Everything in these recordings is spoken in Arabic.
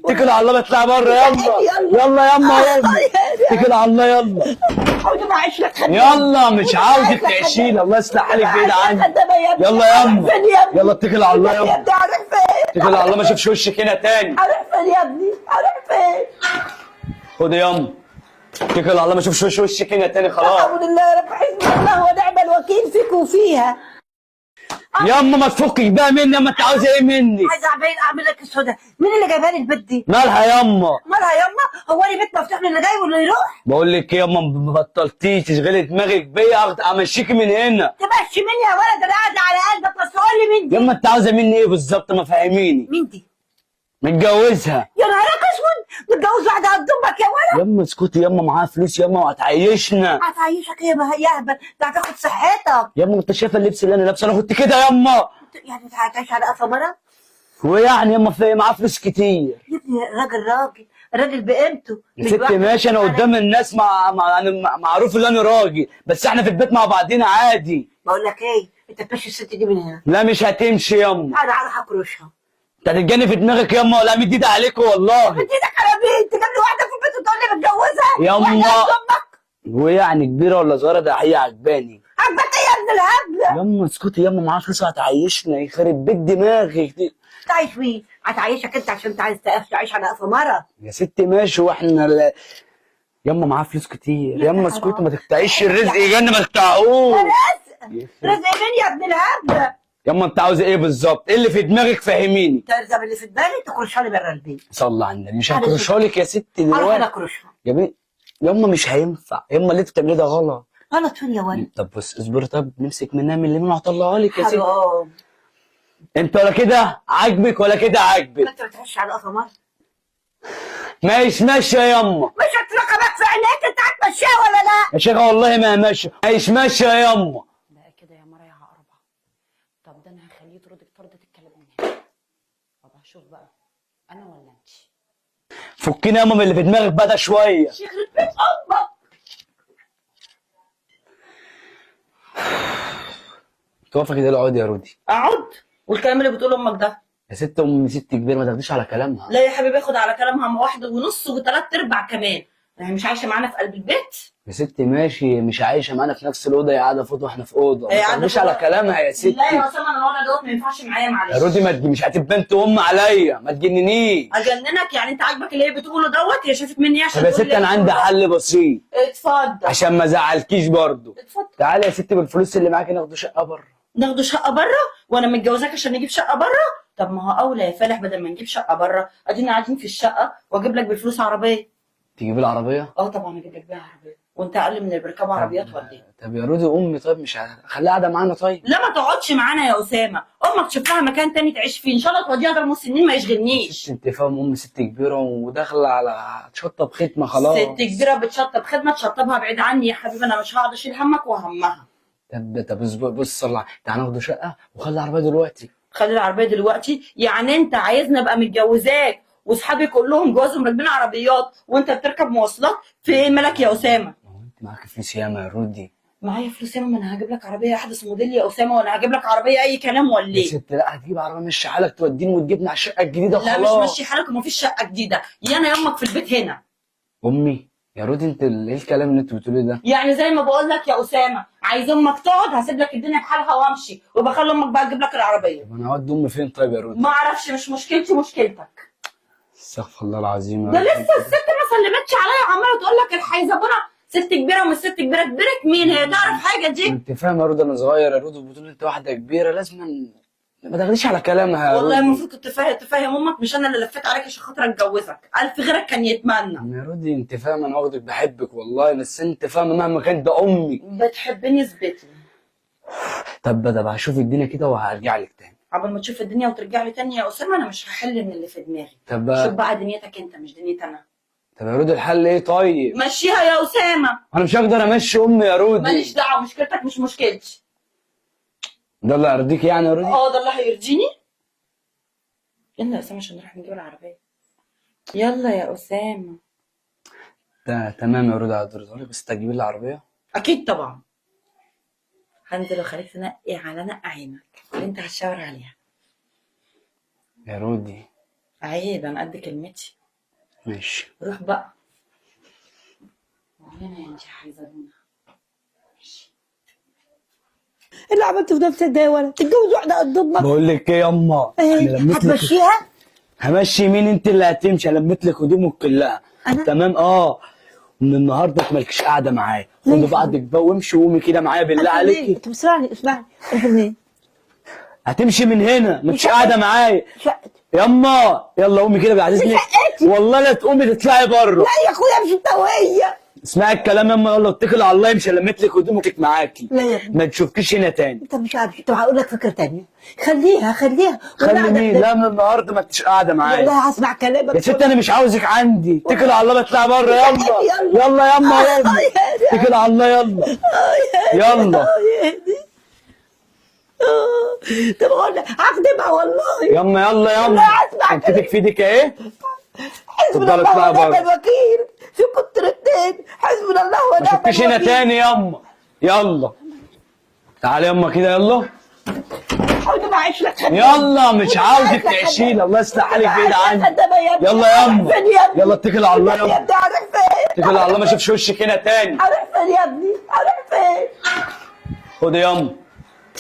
اتكل على الله بطلع بره يلا. يلا يلا اتكل على الله يلا. حاولت ما اعيش لك يلا مش عاوزك تعيشيني، الله يصلح حالك بعيد عني. يلا يما يلا اتكل على الله يا يلا. ابني هروح فين؟ اتكل على الله ما اشوفش وشك هنا تاني. هروح فين يا ابني؟ هروح فين؟ خد يما اتكل على الله ما اشوفش وشك هنا تاني خلاص. الحمد لله رب حسبي الله ونعم الوكيل فيك وفيها. يما ما تفكك بقى مني، يما انت عاوزه ايه مني؟ عايزه اعمل لك السودا. مين اللي جايبها لي البيت دي؟ مالها يما؟ مالها يما؟ هو انا بيت مفتوح للي جاي واللي يروح؟ بقول لك ايه يما، ما بطلتيش تشغلي دماغك بيا، امشيكي من هنا. تمشي مني يا ولد، انا قاعده على قلبك بس قول لي مين دي؟ يما انت عاوزه مني ايه بالظبط؟ ما فاهميني. مين دي؟ متجوزها. يا نهارك اسود، متجوز واحده قد امك يا ولد. يما اسكتي يما، معاها فلوس يما وهتعيشنا. هتعيشك ايه ما هي يهبل، ده هتاخد صحتك. يما انت شايفه اللبس اللي انا لابسه؟ انا كنت كده يما. يعني انت هتعيش على قفا مره؟ ويعني يما في معاه فلوس كتير. يا ابني راجل بقيمته. يا ستي ماشي، انا قدام الناس معروف ان انا راجل، بس احنا في البيت مع بعضينا عادي. بقول لك ايه، انت تمشي الست دي من هنا. لا مش هتمشي يما. انا هروح اكرشها. انت هتتجني في دماغك يما ولا مد ايدي عليك والله. مد ايدك على مين؟ انت جايب لي واحده في البيت وتقول لي متجوزها؟ يما. واحده قد امك. ويعني كبيره ولا صغيره؟ ده هي عجباني. عجبك ايه يا ابن الهبله؟ يما اسكتي يما، معاها فلوس هتعيشنا، يخرب بيت دماغك دي. تعيش مين؟ هتعيشك انت عشان انت عايز تعيش على قفا مره. يا ستي ماشي واحنا يما معاها فلوس كتير. يما اسكتي ما تقطعيش الرزق يجن، ما تقطعوش. رزق مين يا ابن الهبله؟ يما انت عاوزه ايه بالظبط؟ ايه اللي في دماغك فهميني. ترزق اللي في دماغي تكرشها لي بره البيت. صلي على النبي، مش هكرشها لك يا ستي دلوقتي. هروح انا اكرشها. يا بنت يما مش هينفع، يما اللي انت بتعمليه ده غلط. غلط فين يا ولد؟ طب بص اصبري، طب نمسك منها من اللي منه هطلعها لك يا ستي. حرام. انت ولا كده عاجبك ولا كده عاجبك؟ انت بتعيش على قفا مره. ماشيه يما. مش هتركبك في عينيك، انت هتمشيها ولا لا؟ يا شيخه والله ما ماشيه، ماشيه يما. بقى كده يا مرة يا عقربة. طب ده انا هخليه يطردك طردة الكلام من هنا. طب هشوف بقى انا ولا انت. فكينا يما من اللي في دماغك بقى ده شويه. يخرب بيت امك. توقفي كده اقعدي يا رودي. اقعد؟ والكلام اللي بتقوله امك ده؟ يا ست ام ست كبيره ما تاخديش على كلامها. لا يا حبيبي، اخد على كلامها، ما واحد ونص وثلاث ارباع كمان. هي مش عايشه معانا في قلب البيت؟ يا ستي ماشي، مش عايشه معانا في نفس الاوضه، هي قاعده فوق واحنا في اوضه، ما تاخديش على كلامها يا ستي. لا يا اسامه، انا الوضع دوت ما ينفعش معايا، معلش. يا رودي مش هتبقى انت ام عليا، ما تجننيش. اجننك؟ يعني انت عاجبك اللي هي بتقوله دوت؟ هي شافت مني عشان طب يا تقول ست لي انا عندي حل بسيط اتفضل. عشان ما ازعلكيش برضه. اتفضل. تعالي يا ستي بالفلوس اللي معاكي ناخدوا شقه بره. ناخدوا شقه بره؟ وانا متجوزاك عشان نجيب شقه بره؟ طب ما هو اولى يا فالح، بدل ما نجيب شقه بره ادينا قاعدين في الشقه واجيب لك بالفلوس عربيه. تجيبي العربيه؟ اه طبعا اجيب لك بيها عربيه، وانت اقل من اللي بيركبوا عربيات ولا ايه؟ طب يا رودي امي، طيب مش هخليها قاعده معانا طيب؟ لا ما تقعدش معانا يا اسامه، امك تشوف لها مكان تاني تعيش فيه، ان شاء الله توديها دار مسنين ما يشغلنيش. انت فاهم ام ست كبيره وداخله على تشطب ختمه خلاص. ست كبيره بتشطب خدمه، تشطبها بعيد عني يا حبيبي، انا مش هقعد اشيل همك وهمها. طب بص صلى، تعالى ناخدوا شقه وخلي العربيه دلوقتي. خلي العربيه دلوقتي؟ يعني انت عايزني ابقى متجوزاك واصحابي كلهم جوازهم راكبين عربيات وانت بتركب مواصلات؟ في ايه مالك يا اسامه؟ هو انت معاكي فلوس ياما يا رودي؟ معايا فلوس ياما، ما انا هجيب لك عربيه احدث موديل يا اسامه، وانا هجيب لك عربيه اي كلام ولا يا ايه؟ ست لا، هتجيب عربيه مشي حالك توديني وتجيبني على الشقه الجديده لا خلاص. مش مشي حالك ومفيش شقه جديده، يا انا يا امك في البيت هنا. امي يا رودي، انت ايه الكلام اللي انت بتقوليه ده؟ يعني زي ما بقول لك يا اسامه، عايز امك تقعد هسيب لك الدنيا بحالها وامشي، وبخلي امك بقى تجيب لك العربيه. طب انا هودي امي فين طيب يا رودي؟ ما اعرفش، مش مشكلتي مشكلتك. استغفر الله العظيم. ده لسه الست ما سلمتش عليا، عماله تقول لك الحيزبونه ست كبيره ومش ست كبيره. كبيرك مين؟ هي تعرف حاجه دي؟ انت فاهم يا رودي، انا صغير يا رودي، وبتقول انت واحده كبيره لازم ما تاخديش على كلامها يا والله رودي. المفروض كنت تفهم امك، مش انا اللي لفيت عليك عشان خاطر اتجوزك، الف غيرك كان يتمنى. يا رودي انت فاهم انا واخدك بحبك والله، بس انت فاهم مهما كان ده امي. بتحبني اثبتي. طب بقى هشوف الدنيا كده وهرجع لك تاني. قبل ما تشوف الدنيا وترجع لي تاني يا اسامه، انا مش هحل من اللي في دماغي. طب شوف بقى دنيتك انت مش دنيتي انا. طب يا رودي الحل ايه طيب؟ مشيها يا اسامه. انا مش هقدر امشي امي يا رودي. ماليش دعوه، مشكلتك مش مشكلتي. ده اللي يرضيك يعني يا رودي؟ اه ده اللي هيرضيني. يلا يا اسامه عشان نروح نجيب العربيه. يلا يا اسامه. تمام يا رودي، هقدر لك، بس تجيبي لي العربيه. اكيد طبعا. هنزل واخليك تنقي على نقع عينك اللي انت هتشاور عليها. يا رودي عيب، انا قد كلمتي. ماشي. روح بقى. هنا يا انت حيزرنا. إيه اللي عملته في نفسك ده يا ولد؟ تتجوز واحده قد امك؟ بقول لك ايه يما، ايه انا لميت لك. هتمشيها؟ همشي مين؟ انت اللي هتمشي. لميت لك هدومك كلها. أنا؟ تمام. من النهارده انت مالكش قاعده معايا. ليه خدي يا بعضك بقى وامشي وقومي كده معايا بالله عليكي. طب اسمعني انت منين؟ هتمشي من هنا، مالكش قاعده معايا. شقتي. يما يلا قومي كده بعد اذنك. شقتي. والله لا تقومي تطلعي بره. لا يا اخويا مش انت وهي. اسمعي الكلام يما، يلا اتكل على الله. يمشي لميت لك هدومك معاكي. لا يا ابني. ما تشوفكيش هنا تاني. انت مش عارف. طب هقول لك فكره تانية. خليها خلي مين؟ لا من النهارده ما انتش قاعده معايا. والله هسمع كلامك. يا ست انا مش عاوزك عندي. اتكل على الله بطلع بره. يلا يلا. يلا يما يلا. اتكل على الله يلا. يلا طب اقول لك هخدمها والله. يما يلا لا اسمع انت في ايدك ايه؟ حسبنا اتفضل الله اطلعي ونعم بره. الوكيل. في كنت اتنين. حسبنا الله ما ونعم شفتش هنا الوكيل. تاني يما. يلا تعالي يما كده. يلا حاول ما اعيش لك خدامة. يلا مش عاوزك تعيشيني. الله يصلح حالك بعيد عني. خدامة يا ابني. يلا يما هروح فين يا ابني؟ يلا اتكل على الله. يا يلا ابني هروح فين؟ اتكل على الله. ما اشوفش وشك هنا تاني. هروح فين يا ابني؟ هروح فين؟ خدي يما.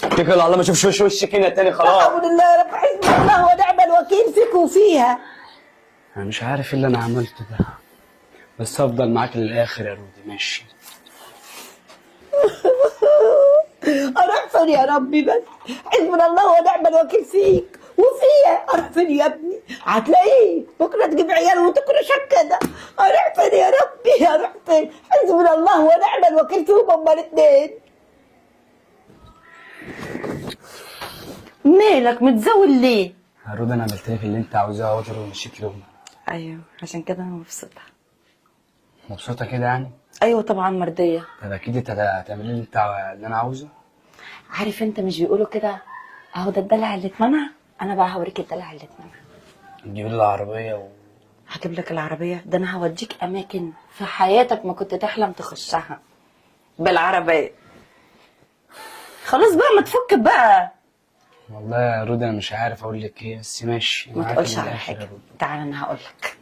اتكل على الله. ما اشوفش وشك هنا تاني لا خلاص. حول الله يا رب. حسبنا الله ونعم الوكيل فيك وفيها. انا مش عارف ايه اللي انا عملته ده، بس هفضل معاك للاخر يا رودي. ماشي. اروح فين يا ربي بس؟ حسبنا الله ونعم الوكيل فيك وفيها. اروح فين يا ابني؟ هتلاقيه بكره تجيب عيال وتكرشك كده. اروح فين يا ربي؟ اروح فين؟ حسبنا الله ونعم الوكيل فيهم هما الاثنين. مالك متزول ليه؟ يا رودي انا عملت لك اللي انت عاوزاه اهو ومشيت لهم. ايوه عشان كده انا مبسوطه. مبسوطه كده يعني؟ ايوه طبعا مرضيه. طب اكيد انت هتعملي لي اللي انا عاوزه. عارف انت مش بيقولوا كده اهو ده الدلع اللي اتمنع؟ انا بقى هوريك الدلع اللي اتمنع. تجيب لي العربيه هجيب لك العربيه. ده انا هوديك اماكن في حياتك ما كنت تحلم تخشها بالعربيه. خلاص بقى ما تفك بقى. والله يا رودي انا مش عارف اقول لك ايه، بس ماشي. ما معاك تقولش على للآخر يا حاجه. رودي. تعال انا هقول لك.